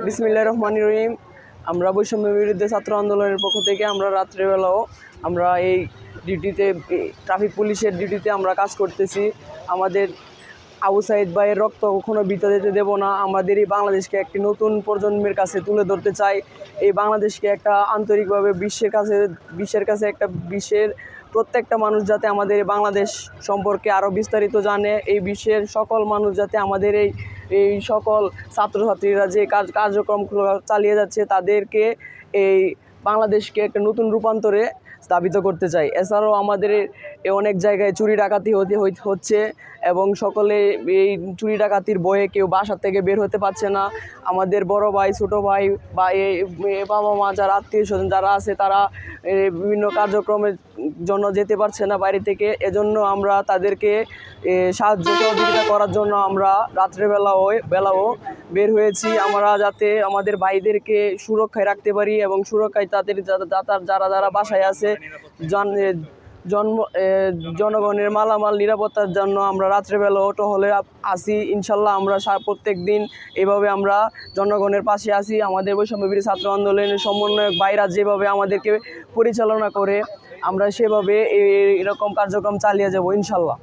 বিসমিল্লাহির রহমানির রহিম। আমরা বৈষম্য বিরুদ্ধে ছাত্র আন্দোলনের পক্ষ থেকে আমরা রাত্রেবেলাও আমরা এই ডিউটিতে, ট্রাফিক পুলিশের ডিউটিতে আমরা কাজ করতেছি। আমাদের আবু সাইদ ভাইয়ের রক্ত কখনো বৃথা যেতে দেব না। আমাদের এই বাংলাদেশকে একটি নতুন প্রজন্মের কাছে তুলে ধরতে চাই। এই বাংলাদেশকে একটা আন্তরিকভাবে বিশ্বের কাছে বিশ্বের প্রত্যেকটা মানুষ যাতে আমাদের এই বাংলাদেশ সম্পর্কে আরও বিস্তারিত জানে। এই বিশ্বের সকল মানুষ যাতে আমাদের এই সকল ছাত্রছাত্রীরা যে কার্যক্রমগুলো চালিয়ে যাচ্ছে তাদেরকে এই বাংলাদেশকে একটা নতুন রূপান্তরে স্থাপিত করতে চাই। এছাড়াও আমাদের অনেক জায়গায় চুরি ডাকাতি হচ্ছে এবং সকলে এই চুরি ডাকাতির ভয়ে কেউ বাসা থেকে বের হতে পারছে না। আমাদের বড় ভাই, ছোট ভাই বা বাবা মা যারা আত্মীয় স্বজন যারা আছে তারা বিভিন্ন কার্যক্রমের জন্য যেতে পারছে না বাইরে থেকে। এজন্য আমরা তাদেরকে সাহায্য সহযোগিতা করার জন্য আমরা বেলাও বের হয়েছি। আমরা যাতে আমাদের ভাইদেরকে সুরক্ষায় রাখতে পারি এবং সুরক্ষায় তাদের যারা বাসায় আছে জনগণের মালামাল নিরাপত্তার জন্য আমরা রাত্রেবেলাও টহলে আসি। ইনশাল্লাহ আমরা প্রত্যেক দিন এভাবে আমরা জনগণের পাশে আসি। আমাদের বৈষম্যবিরোধী ছাত্র আন্দোলনের সমন্বয়ক ভাইরা যেভাবে আমাদেরকে পরিচালনা করে আমরা সেভাবে এরকম কার্যক্রম চালিয়ে যাব ইনশাল্লাহ।